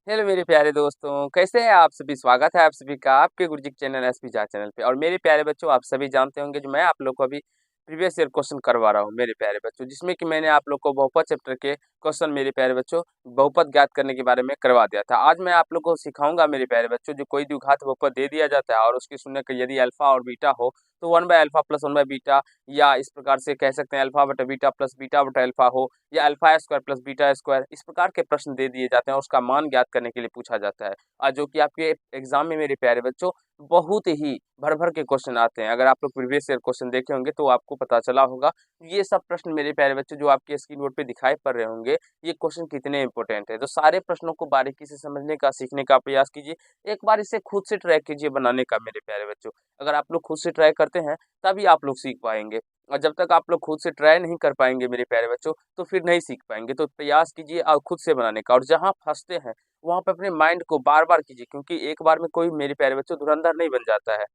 Hello मेरे प्यारे दोस्तों, कैसे हैं आप सभी? स्वागत है आप सभी का आपके गुरुजी के चैनल एसपी जा चैनल पे। और मेरे प्यारे बच्चों, आप सभी जानते होंगे जो मैं आप लोग को अभी प्रीवियस ईयर क्वेश्चन करवा रहा हूँ मेरे प्यारे बच्चों, जिसमें कि मैंने आप लोग को बहुपद चैप्टर के क्वेश्चन मेरे प्यारे बच्चों बहुपद ज्ञात करने के बारे में करवा दिया था। आज मैं आप लोग को सिखाऊंगा मेरे प्यारे बच्चों, जो कोई द्विघात बहुपद दे दिया जाता है और उसकी शून्य का यदि अल्फा और बीटा हो तो 1/अल्फा प्लस 1/बीटा, या इस प्रकार से कह सकते हैं अल्फा बटा बीटा प्लस बीटा बटा अल्फा हो, या alpha square plus beta square, इस प्रकार के प्रश्न दे दिए जाते हैं और उसका मान ज्ञात करने के लिए पूछा जाता है। जो कि आपके एग्जाम में मेरे प्यारे बच्चों बहुत ही भर-भर के क्वेश्चन आते हैं। अगर आप लोग प्रीवियस ईयर क्वेश्चन देखे होंगे तो आपको पता चला होगा। ये सब प्रश्न मेरे प्यारे बच्चों जो आपके स्क्रीन बोर्ड पे दिखाई पड़ रहे होंगे, ये क्वेश्चन कितने इंपॉर्टेंट है। तो सारे प्रश्नों को बारीकी से समझने का, सीखने का प्रयास कीजिए। एक बार इसे खुद से ट्राई कीजिए बनाने का मेरे प्यारे बच्चों। अगर आप लोग खुद से ट्राई करते हैं तभी आप लोग सीख पाएँगे। और जब तक आप लोग खुद से ट्राई नहीं कर पाएँगे मेरे प्यारे बच्चों, तो फिर नहीं सीख पाएँगे। तो प्रयास कीजिए खुद से बनाने का, और जहाँ फँसते हैं, वहाँ पे अपने माइंड को बार-बार कीजिए, क्योंकि एक बार में कोई मेरे प्यारे बच्चों धुरंधर नहीं बन जाता है।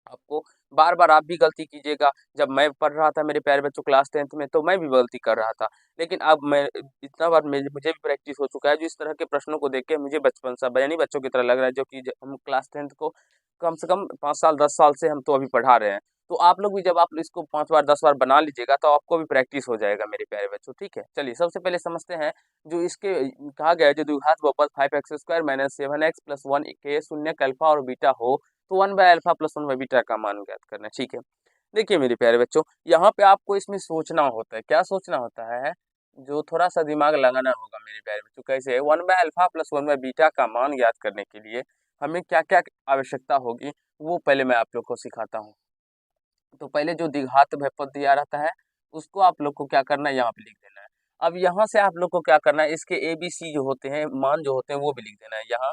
आपको बार-बार आप भी गलती कीजिएगा। जब मैं पढ़ रहा था मेरे प्यारे बच्चों क्लास 10th में, तो मैं भी गलती कर रहा था। लेकिन अब मैं इतना बार मुझे भी प्रैक्टिस हो चुका है, जो इस तरह के प्रश्नों को देख के मुझे बचपन सा यानी बच्चों की तरह लग रहा है, जो कि हम क्लास 10th को कम से कम 5 साल 10 साल से हम तो अभी पढ़ा रहे हैं। तो आप लोग भी जब आप इसको 5 बार 10 बार बना लीजिएगा तो आपको भी प्रैक्टिस हो जाएगा मेरे प्यारे बच्चों, ठीक है? चलिए सबसे पहले समझते हैं जो इसके कहा गया है, जो द्विघात बहुपद 5x² - 7x + 1 के शून्य का अल्फा और बीटा हो, तो 1/अल्फा प्लस 1/बीटा का मान ज्ञात करना है, ठीक है। देखिए मेरे प्यारे बच्चों, यहाँ पे आपको इसमें सोचना होता है। क्या सोचना होता है? जो थोड़ा-सा दिमाग लगाना होगा मेरे प्यारे बच्चों। कैसे? 1/अल्फा प्लस 1/बीटा का मान ज्ञात करने के लिए हमें क्या-क्या आवश्यकता होगी, वो पहले मैं आप लोग को सिखाता हूँ। तो पहले जो द्विघात बहुपद दिया रहता है, उसको आप लोग को क्या करना है, यहाँ पे लिख देना है। अब यहाँ से आप लोग को क्या करना है, इसके एबीसी जो होते हैं, मान जो होते हैं, वो भी लिख देना है। यहाँ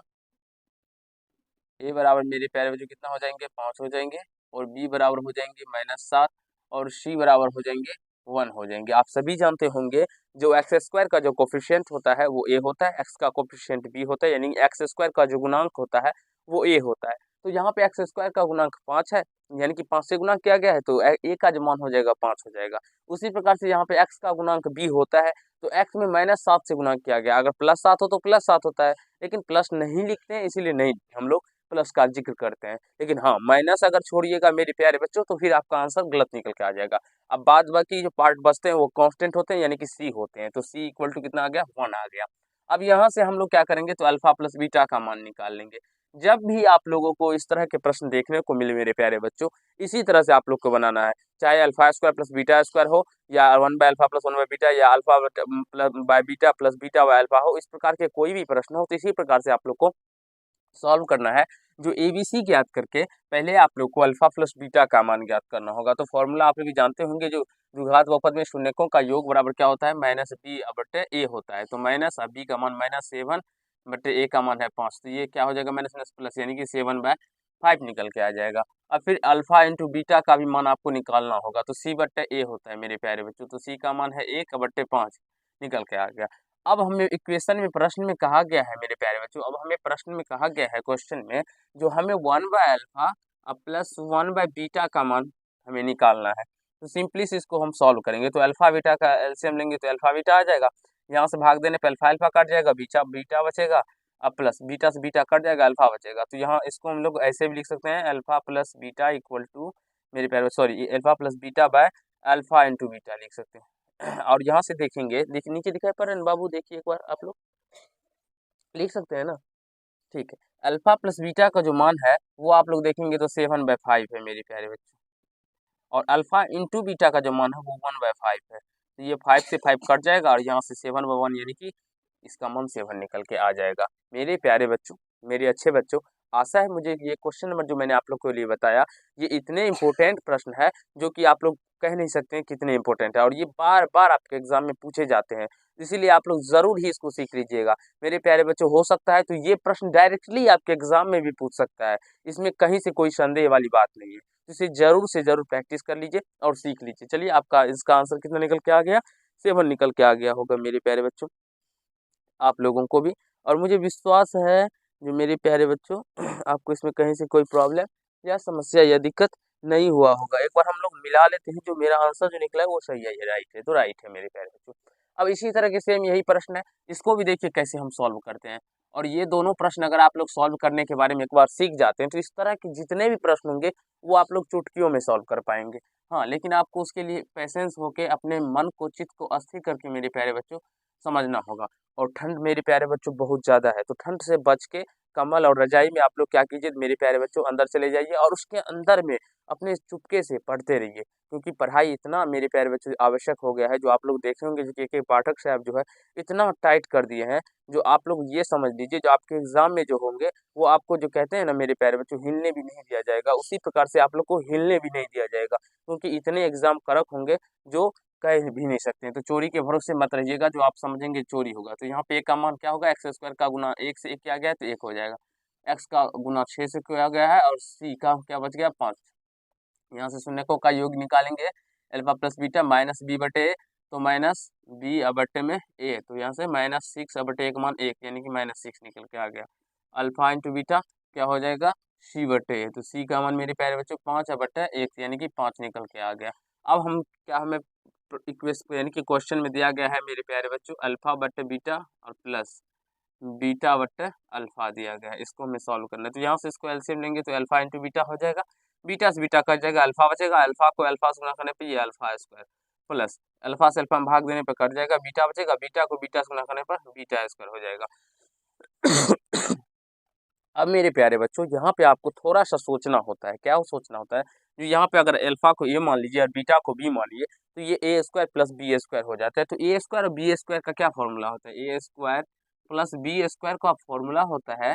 ए बराबर मेरे प्यारे बच्चों कितना हो जाएँगे, 5 हो जाएँगे, और बी बराबर हो जाएँगे -7, और सी बराबर हो जाएँगे 1 हो जाएँगे। आप सभी जानते होंगे जो एक्स स्क्वायर का जो कोएफ़िशिएंट होता है वो ए होता है, एक्स का कोएफ़िशिएंट बी होता है, यानी एक्स स्क्वायर का जो गुणांक होता है वो ए होता है। तो यहाँ पे एक्स स्क्वायर का गुणांक 5 है, यानी कि 5 से गुणा किया गया है, तो ए का जो मान हो जाएगा 5 हो जाएगा। उसी प्रकार से यहाँ पे एक्स का गुणांक बी होता है, तो एक्स में -7 से गुणा किया गया। अगर +7 हो तो +7 होता है, लेकिन प्लस नहीं लिखते हैं, इसीलिए नहीं हम लोग प्लस का ज़िक्र करते हैं। लेकिन हाँ, माइनस अगर छोड़िएगा मेरे प्यारे बच्चों, तो फिर आपका आंसर गलत निकल के आ जाएगा। अब बाद बाकी जो पार्ट बचते हैं वो कांस्टेंट होते हैं, यानी कि सी होते हैं। तो सी इक्वल टू कितना आ गया, 1 आ गया। अब यहाँ से हम लोग क्या करेंगे, तो अल्फा प्लस बीटा का मान निकाल लेंगे। जब भी आप लोगों को इस तरह के प्रश्न देखने को मिले मेरे प्यारे बच्चों, इसी तरह से आप लोग को बनाना है। चाहे alpha square plus beta square हो, या 1/अल्फा प्लस 1/बीटा, या alpha plus by beta plus beta by alpha हो, इस प्रकार के कोई भी प्रश्न हो, तो इसी प्रकार से आप लोग को सॉल्व करना है। जो एबीसी ज्ञात करके पहले आप लोग को अल्फा प्लस बीटा का मान ज्ञात करना होगा। तो फॉर्मूला आप लोग भी जानते होंगे, जो द्विघात बहुपद में शून्यकों का योग बराबर क्या होता है, -b/a होता है। तो माइनस बी का मान -7/a का मान है 5, तो ये क्या हो जाएगा, माइनस माइनस प्लस, यानी कि 7/5 निकल के आ जाएगा। अब फिर अल्फा इंटू बीटा का भी मान आपको निकालना होगा, तो c/a होता है मेरे प्यारे बच्चों। तो c का मान है 1/5 निकल के आ गया। अब हमें इक्वेशन में, प्रश्न में कहा गया है मेरे प्यारे बच्चों, अब हमें प्रश्न में कहा गया है क्वेश्चन में, जो हमें 1/अल्फा प्लस 1/बीटा का मान हमें निकालना है। तो सिंपली से इसको हम सॉल्व करेंगे। तो अल्फा बीटा का एलसीएम लेंगे तो अल्फा बीटा आ जाएगा। यहाँ से भाग देने पे अल्फा अल्फा कट जाएगा, बीटा बीटा बचेगा, अब प्लस बीटा से बीटा कट जाएगा, अल्फा बचेगा। तो यहाँ इसको हम लोग ऐसे भी लिख सकते हैं, alpha plus beta equal to मेरे प्यारे, sorry, alpha plus beta by alpha into beta लिख सकते हैं। और यहाँ से देखेंगे, नीचे दिखाई पड़ रहा है ना बाबू, देखिए एक बार आप लोग लिख सकते हैं ना, ठीक है। अल्फा प्लस बीटा का जो मान है वो आप लोग देखेंगे तो 7/5 है मेरे प्यारे बच्चों, और अल्फा इंटू बीटा का जो मान है वो 1/5 है। तो ये 5 से 5 कट जाएगा, और यहाँ से 7/1, यानी कि इसका मान 7 निकल के आ जाएगा। मेरे प्यारे बच्चों, मेरे अच्छे बच्चों, आशा है मुझे ये क्वेश्चन नंबर जो मैंने आप लोग के लिए बताया, ये इतने इम्पोर्टेंट प्रश्न है, जो कि आप लोग कह नहीं सकते हैं कितने इम्पोर्टेंट है, और ये बार-बार आपके एग्जाम में पूछे जाते हैं। इसीलिए आप लोग ज़रूर ही इसको सीख लीजिएगा। मेरे प्यारे बच्चों, हो सकता है तो ये प्रश्न डायरेक्टली आपके एग्जाम में भी पूछ सकता है। इसमें कहीं से कोई संदेह वाली बात नहीं है। तो इसे ज़रूर से ज़रूर प्रैक्टिस कर लीजिए और सीख लीजिए। चलिए, आपका इसका आंसर कितना निकल के आ गया? 7 निकल के आ गया होगा मेरे प्यारे बच्चों, आप लोगों को भी। और मुझे विश्वास है जो मेरे प्यारे बच्चों, आपको इसमें कहीं से कोई प्रॉब्लम या समस्या या दिक्कत नहीं हुआ होगा। एक बार हम लोग मिला लेते हैं, जो मेरा आंसर जो निकला है वो सही है, ये राइट है, तो राइट है मेरे प्यारे बच्चों। अब इसी तरह के सेम यही प्रश्न है, इसको भी देखिए कैसे हम सॉल्व करते हैं। और ये दोनों प्रश्न अगर आप लोग सॉल्व करने के बारे में एक बार सीख जाते हैं तो इस तरह के जितने भी प्रश्न होंगे वो आप लोग चुटकियों में सॉल्व कर पाएंगे। हाँ, लेकिन आपको उसके लिए पेशेंस होके अपने मन को, चित्त को अस्थिर करके मेरे प्यारे बच्चों समझना होगा। और ठंड मेरे प्यारे बच्चों बहुत ज़्यादा है, तो ठंड से बच के कंबल और रजाई में आप लोग क्या कीजिए मेरे प्यारे बच्चों, अंदर चले जाइए और उसके अंदर में अपने चुपके से पढ़ते रहिए, क्योंकि पढ़ाई इतना मेरे प्यारे बच्चों आवश्यक हो गया है। जो आप लोग देखे होंगे कि एक पाठक साहब जो है इतना टाइट कर दिए हैं, जो आप लोग ये समझ लीजिए जो आपके एग्जाम में जो होंगे वो आपको जो कहते हैं ना मेरे प्यारे बच्चों, हिलने भी नहीं दिया जाएगा, उसी प्रकार से आप लोग को हिलने भी नहीं दिया जाएगा, क्योंकि इतने एग्जाम कड़क होंगे जो कह भी नहीं सकते हैं। तो चोरी के भरोसे मत रहिएगा, जो आप समझेंगे चोरी होगा। तो यहाँ पे एक का मान क्या होगा, एक्स स्क्वायर का गुना एक से एक किया गया है तो एक हो जाएगा, एक्स का गुना 6 से किया गया है और सी का क्या बच गया 5। यहाँ से शून्यकों का योग निकालेंगे, alpha plus beta minus B बटे ए, तो माइनस बी बटे में ए, तो यहाँ से माइनस 6 बटे एक मान 1 यानी कि -6 निकल के आ गया। अल्फा इंटू बीटा क्या हो जाएगा सी बटे ए, तो सी का मान मेरे प्यारे बच्चों 5 बटे 1 यानी कि 5 निकल के आ गया। अब हम क्या हमें इक्वेशन यानी कि क्वेश्चन में दिया गया है मेरे प्यारे बच्चों अल्फा बटे बीटा और प्लस बीटा बट्टे अल्फा दिया गया है, इसको हमें सॉल्व करना है। तो यहाँ से इसको एलसीएम लेंगे तो अल्फा इंटू बीटा हो जाएगा, बीटा से बीटा कट जाएगा, अल्फा बचेगा, अल्फा को अल्फा से गुणा करने पे ये अल्फा स्क्वायर प्लस अल्फा से अल्फा में भाग देने पर कट जाएगा, बीटा बचेगा, बीटा को बीटा से गुणा करने पर बीटा स्क्वायर हो जाएगा। अब मेरे प्यारे बच्चों यहाँ पे आपको थोड़ा सा सोचना होता है, क्या सोचना होता है, जो यहाँ पे अगर अल्फा को ए मान लीजिए और बीटा को बी मान लीजिए तो ये ए स्क्वायर प्लस बी स्क्वायर हो जाता है। तो ए स्क्वायर और बी स्क्वायर का क्या फॉर्मूला होता है, ए स्क्वायर प्लस बी स्क्वायर का फॉर्मूला होता है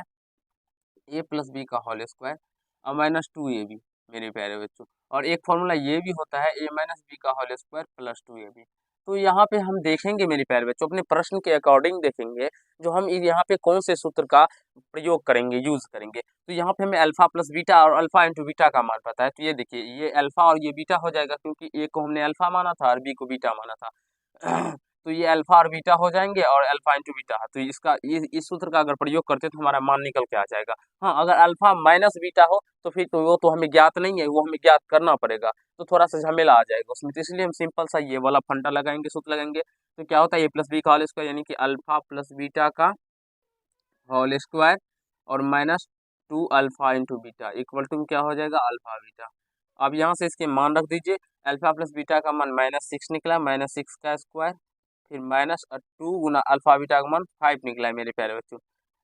ए प्लस बी का होल स्क्वायर और माइनस 2ab मेरे प्यारे बच्चों, और एक फॉर्मूला ये भी होता है ए माइनस बी का होल स्क्वायर प्लस 2ab। तो यहाँ पे हम देखेंगे मेरे प्यारे बच्चों अपने प्रश्न के अकॉर्डिंग देखेंगे जो हम यहाँ पे कौन से सूत्र का प्रयोग करेंगे, यूज करेंगे। तो यहाँ पे हमें अल्फा प्लस बीटा और अल्फा इंटू बीटा का मान पता है, तो ये देखिए ये अल्फा और ये बीटा हो जाएगा, क्योंकि ए को हमने अल्फा माना था और बी को बीटा माना था। तो ये अल्फा और बीटा हो जाएंगे और अल्फा इंटू बीटा है, तो इसका इस सूत्र का अगर प्रयोग करते तो हमारा मान निकल के आ जाएगा। हाँ, अगर अल्फा माइनस बीटा हो तो फिर तो वो तो हमें ज्ञात नहीं है, वो हमें ज्ञात करना पड़ेगा, तो थोड़ा सा झमेला आ जाएगा उसमें। तो इसलिए हम सिंपल सा ये वाला फंडा लगाएंगे, सूत्र लगाएंगे। तो क्या होता है ए प्लस बी का होल स्क्वायर यानी कि अल्फा प्लस बीटा का होल स्क्वायर और minus 2 alpha into beta equal to क्या हो जाएगा अल्फा बीटा। अब यहाँ से इसके मान रख दीजिए, अल्फा प्लस बीटा का मान -6 निकला, -6 का स्क्वायर फिर -2 गुना अल्फा बीटा का मान 5 निकला है मेरे प्यारे बच्चों,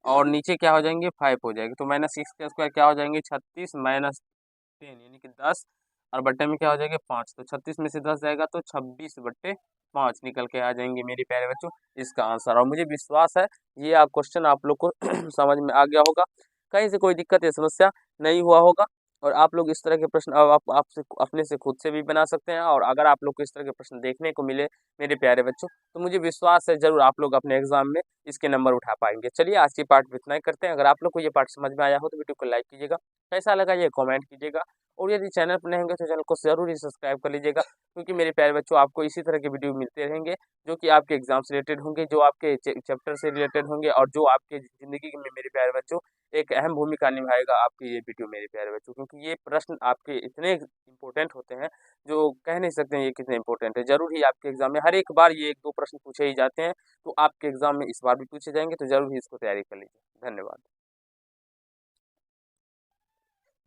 और नीचे क्या हो जाएंगे 5 हो जाएगी, तो -6 का स्क्वायर क्या हो जाएंगे 36 -10 यानी कि 10 और बट्टे में क्या हो जाएगा 5, तो 36 में से 10 जाएगा तो 26/5 निकल के आ जाएंगे मेरे प्यारे बच्चों इसका आंसर। और मुझे विश्वास है ये आप क्वेश्चन आप लोग को समझ में आ गया होगा, कहीं से कोई दिक्कत या समस्या नहीं हुआ होगा, और आप लोग इस तरह के प्रश्न अब आप आपसे अपने से खुद से भी बना सकते हैं। और अगर आप लोग को इस तरह के प्रश्न देखने को मिले मेरे प्यारे बच्चों, तो मुझे विश्वास है जरूर आप लोग अपने एग्जाम में इसके नंबर उठा पाएंगे। चलिए आज की पार्ट में इतना ही करते हैं। अगर आप लोग को ये पार्ट समझ में आया हो तो वीडियो को लाइक कीजिएगा, कैसा लगा ये कमेंट कीजिएगा, और यदि चैनल पर नए होंगे तो चैनल को जरूर ही सब्सक्राइब कर लीजिएगा, क्योंकि मेरे प्यारे बच्चों आपको इसी तरह के वीडियो मिलते रहेंगे जो कि आपके एग्जाम से रिलेटेड होंगे, जो आपके चैप्टर से रिलेटेड होंगे, और जो आपके ज़िंदगी में मेरे प्यारे बच्चों एक अहम भूमिका निभाएगा आपके ये वीडियो मेरे प्यारे बच्चों, क्योंकि ये प्रश्न आपके इतने इम्पोर्टेंट होते हैं जो कह नहीं सकते हैं ये कितने इम्पोर्टेंट है। ज़रूर ही आपके एग्जाम में हर एक बार ये 1-2 प्रश्न पूछे ही जाते हैं, तो आपके एग्जाम में इस बार भी पूछे जाएंगे, तो ज़रूर ही इसको तैयारी कर लीजिए। धन्यवाद।